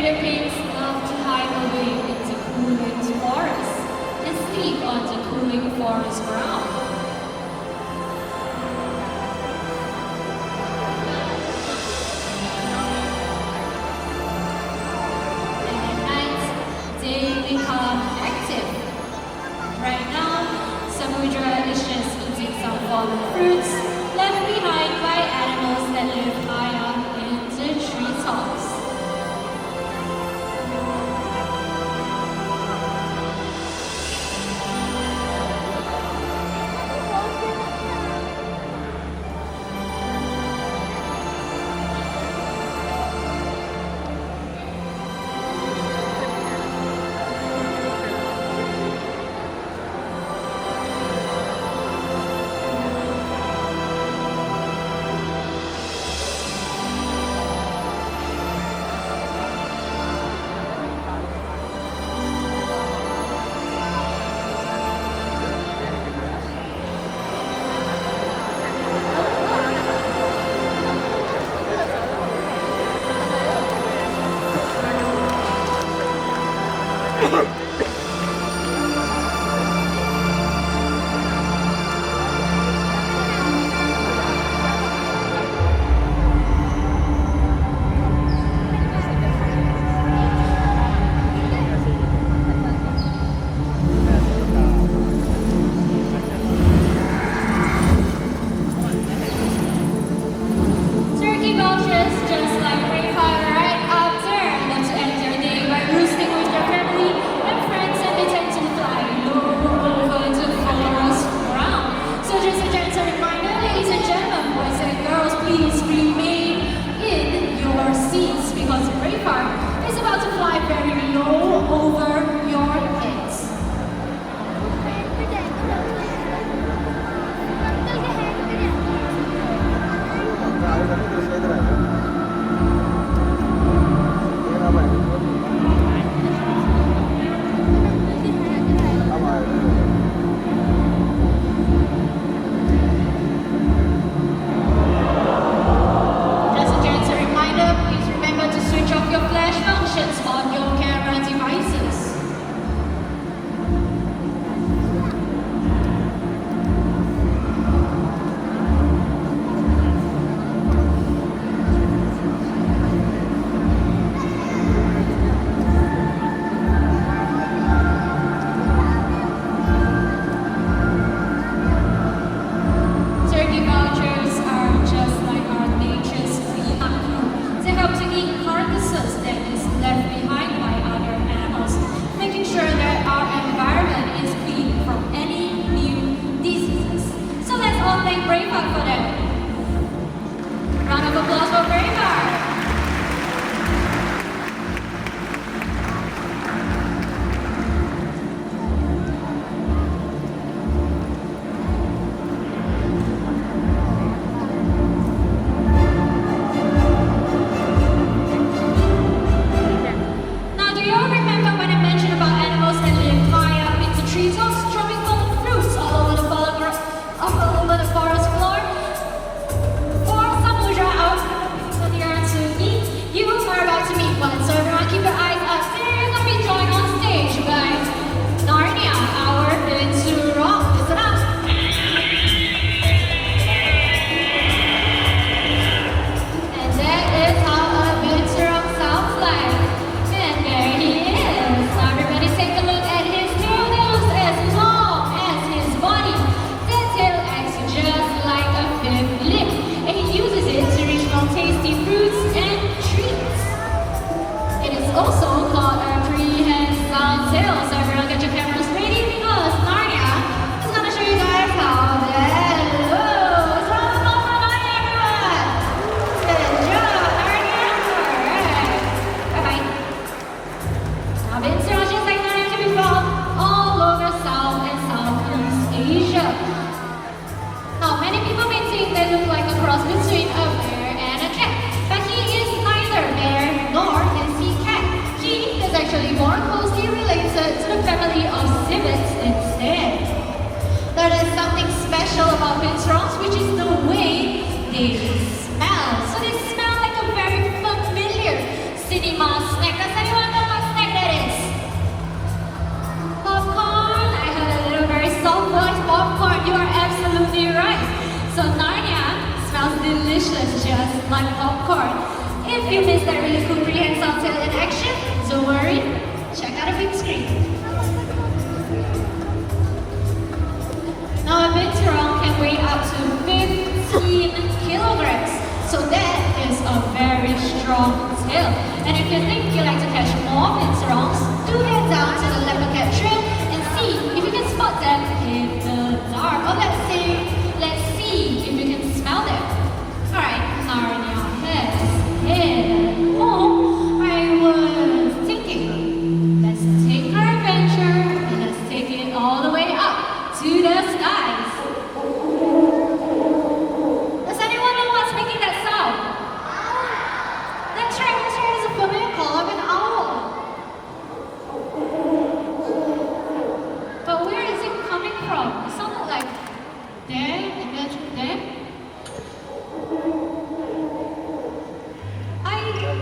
Philippines love to hike away into cooling forests and sleep on the cooling forest ground. And at night, they become active. Right now, Samudra is just eating some fallen fruits left behind by animals that live high up in the treetops. If you missed that really cool prehensile tail in action, don't worry, check out a big screen. Now a binturong can weigh up to 15 kilograms, so that is a very strong tail. And if you think you like to catch more binturongs, do head down to the leopard cat trail and see if you can spot them in the dark. Or let's see if you can smell them. Alright, now in your head home, I was thinking, let's take our adventure and let's take it all the way up to the skies. Does anyone know what's making that sound? That's right, it's a familiar call of an owl. But where is it coming from? It sounded like there and then there.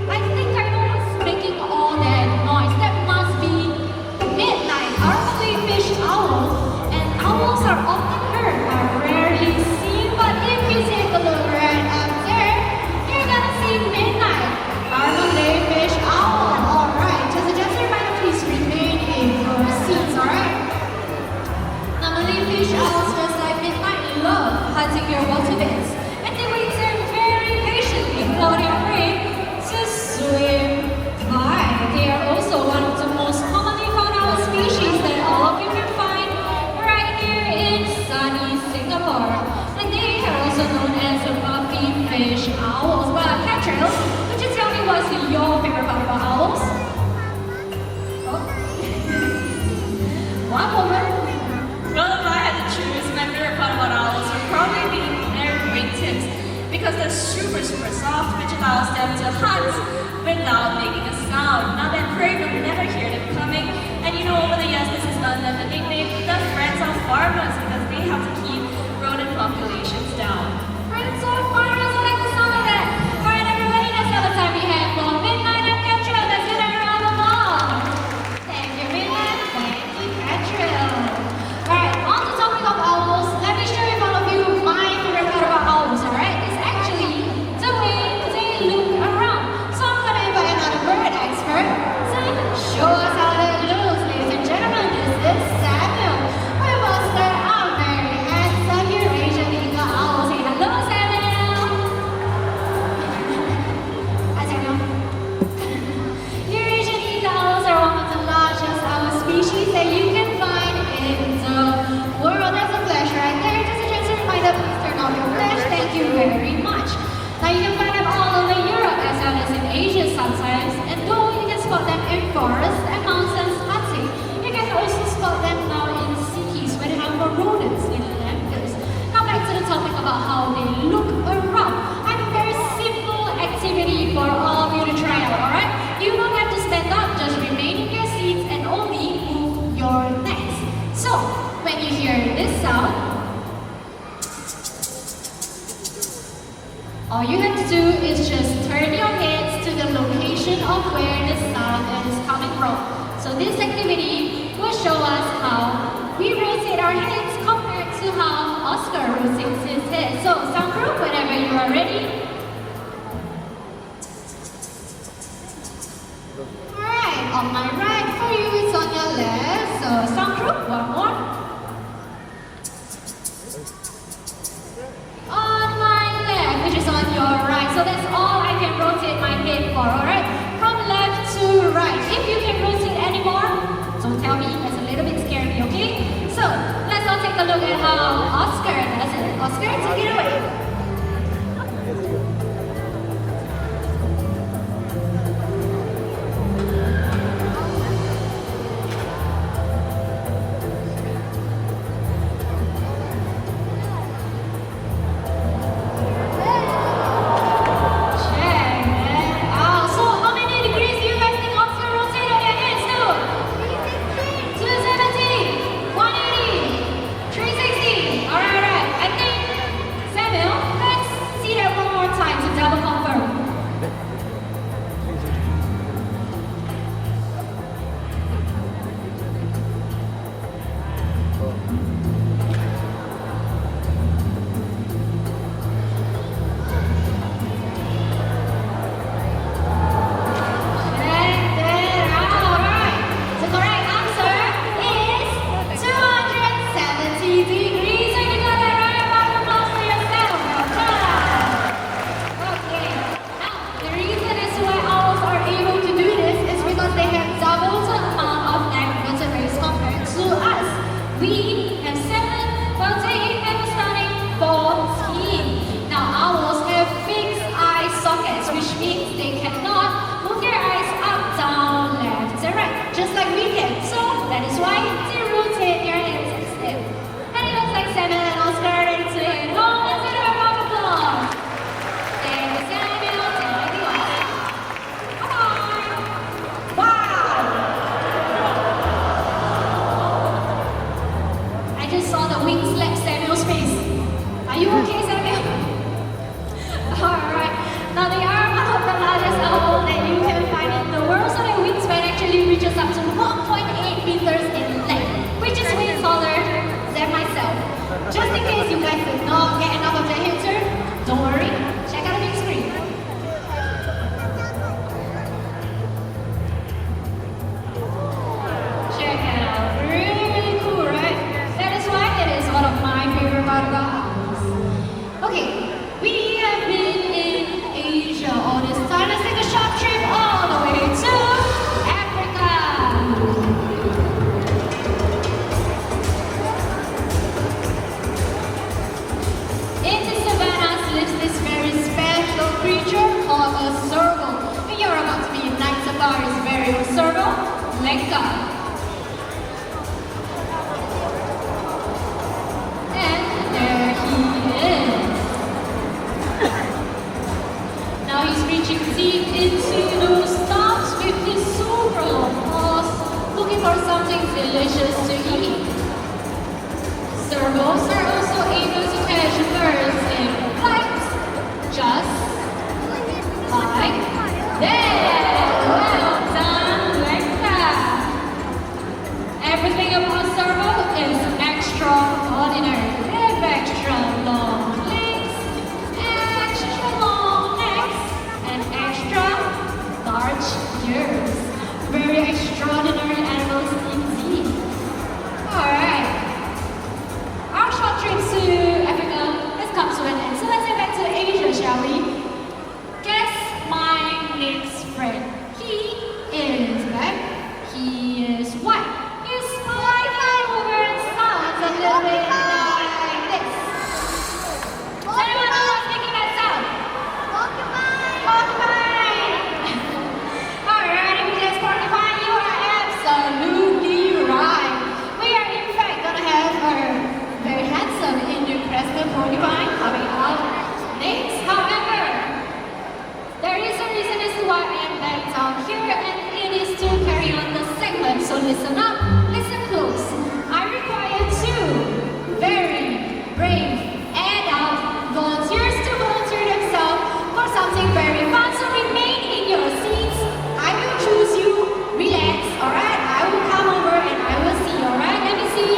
I think I know what's making all that noise. That must be midnight. Our fish owl, and owls are often heard but rarely seen. But if you take a look right up there, you're gonna see midnight. Our fish owl. Alright, just a reminder, please remain in your seats, alright? Now fish owls, just like midnight, love hunting your water beds. And they wait there very patiently for their prey to swim by. They are also one of the most commonly found owl species that all of you can find right here in sunny Singapore. And they are also known as the Buffy fish owls. But Patrick, could you tell me what's your favorite part about owls? Oh. One moment. Well, if I had to choose, my favorite part about owls would probably be their wingtips, because they're super soft, which allows them to hunt without making a sound. Now that prey will never hear them coming, and you know, over the years this has earned them the nickname the friends of farmers, because they have to keep rodent populations down. Friends of farmers, I like the sound of that. Alright everybody, that's all the time we have for Midnight and Catrell. Let's get a round of applause. Thank you, Midnight. Thank you, Catrell. Alright, on the topic of owls, let me share with all of you my favorite part about owls, alright? It's actually the way they look around. So I'm gonna invite another bird expert to show us how that looks. Ladies and gentlemen, this is Samuel. We will start our very handsome Eurasian eagle owl. Say hello, Samuel. Hi, Samuel. Eurasian eagle owls are one of the largest owl species that you can find in the world. There's a flash right there. Just a reminder, please turn off your flash. Thank you very much. Now you can find them all over Europe as well as in Asia sometimes. And though you can spot them in forests and mountains hunting, you can also spot them now in cities where they hunt for rodents in landfills. Now back to the topic about how they look around. I have a very simple activity for all of you to try out, alright? You don't have to stand up, just remain in your seats and only move your necks. So, when you hear this sound, all you have to do is just turn your heads to the location of where the sound is coming from. So this activity will show us how we rotate our heads compared to how Oscar rotates his head. So sound group, whenever you are ready. Alright, on my right for you, it's on your left. So sound group, one more. On my left, which is on your right. So that's all I can rotate my head for, alright? From left to right. If you can rotate anymore, don't tell me, that's a little bit scary, okay? So, let's all take a look at how Oscar does it. Oscar, take it away. Samuel, Mecca. And there he is. Now he's reaching deep into those stumps with his super long paws, looking for something delicious to eat. Servals are also able to catch birds in flight, just like that. Well done, like that. Everything about serval is extraordinary. They have extra long legs, extra long necks, and extra large ears. Very extraordinary animals indeed. Alright. Our short trip to Africa has come to an end. So let's head back to Asia, shall we? Guess my next friend. He is black. He is white. His over and sounds a little bit like this. Does anyone know what's making that sound? Porcupine! Alright, if you guess porcupine, you are absolutely right. We are in fact gonna have our very handsome Indian crested porcupine coming out next. However, there is a reason as to why I am back down here, and it is to carry on the segment. So listen up, listen close. I require two very brave and volunteers to volunteer themselves for something very fun. So remain in your seats. I will choose you. Relax, alright? I will come over and I will see, alright? Let me see.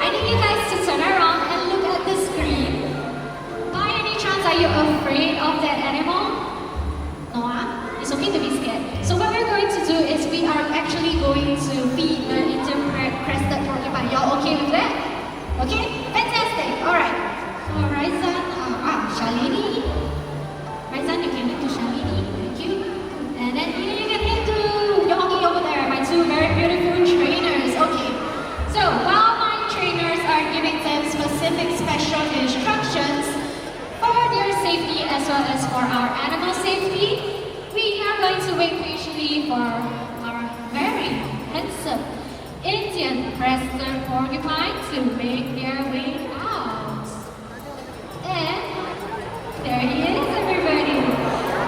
I need you guys to turn around and look at the screen. By any chance, are you afraid of that animal? No, huh? It's okay to be scared. So what we're going to do is we are actually going to feed the Indian crested porcupine. Y'all okay with that? Okay? Fantastic. Alright. So Raizan, Shalini. Raizan, you can meet to Shalini. Thank you. And then you can meet to Yogi over there, my two very beautiful trainers. Okay. So while my trainers are giving them specific special instructions for their safety as well as for our animal safety, we are going to wait patiently for our very handsome Indian crested porcupine to make their way out. And there he is, everybody.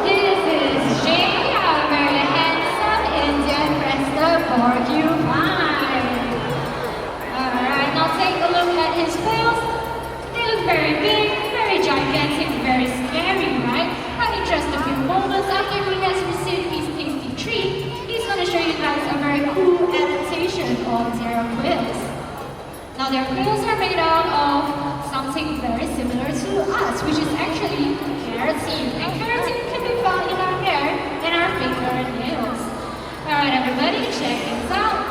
This is Jay, our very handsome Indian crested porcupine. Alright, now take a look at his quills. They look very big, very gigantic, very scary, right? But in just a few moments after he has received his tasty treat, he's going to show you guys a very cool adaptation of their quills. Now their quills are made out of something very similar to us, which is actually keratin. And keratin can be found in our hair and our fingernails. Alright everybody, check this out.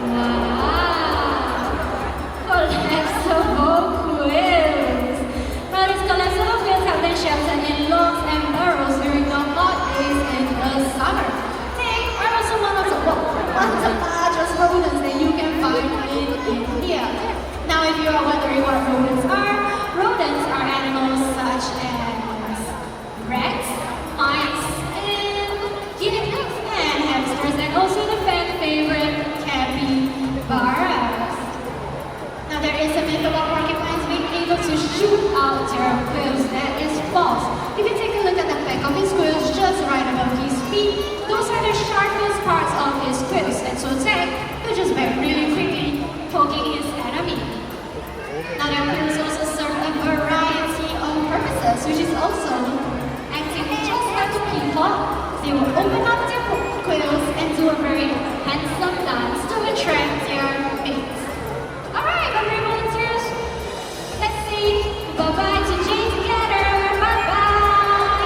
Wow! Collapsible quills! Now these collapsible quills have been sheltered in logs and burrows during the hot days in the summer. They are also one of the largest rodents that you can find in India. Now if you are wondering what rodents are animals such as rats, mice, and guinea pigs, and hamsters, and also the fan favorite capybaras. Now there is a myth about porcupines being able to shoot out their quills. That is false. If you take a look at the back of his quills just right above his feet, those are the sharpest parts of his quills, and to attack, he'll just bend really quickly, poking his enemy. Now their quills also serve a variety of purposes, which is also acting just like a peacock. They will open up their quills and do a very handsome dance to attract their mates. Alright, my volunteers, let's say bye-bye to Jay together. Bye-bye.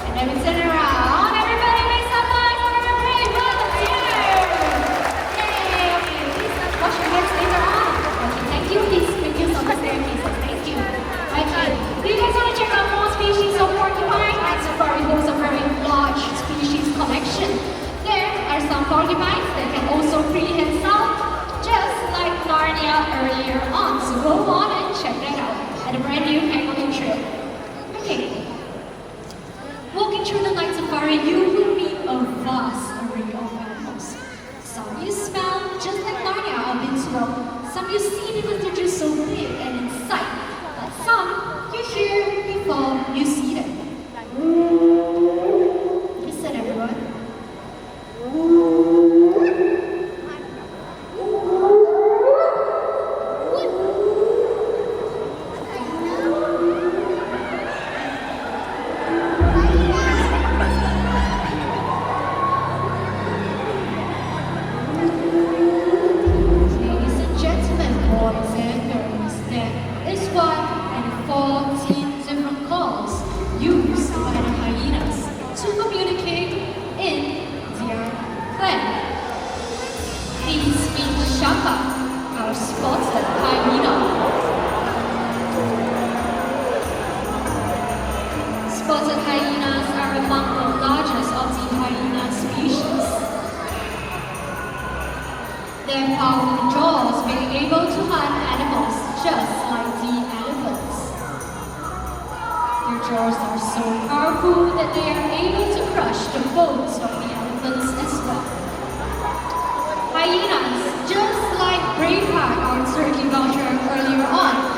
And then we turn around. Everybody make some noise for our brave volunteers. Yay! Okay, please wash your hands later on. Okay, thank you. Please make use of the staircases. Thank you. Okay, do you guys want to check out more species of porcupine? Night Safari holds a very large species collection. There are some porcupines that can also free himself, just like Narnia earlier on. So go on and check that out at a brand new Penguin trip. Okay. Walking through the night safari, you will a vast array of animals. Some you smell just like Narnia or binturong. Some you see because they're just so big and in sight. But some you hear before you see them. Listen, everyone. Spotted hyenas are among the largest of the hyena species. Their powerful jaws being able to hunt animals just like the elephants. Their jaws are so powerful that they are able to crush the bones of the elephants as well. Hyenas, just like Braveheart or Turkey Vulture earlier on,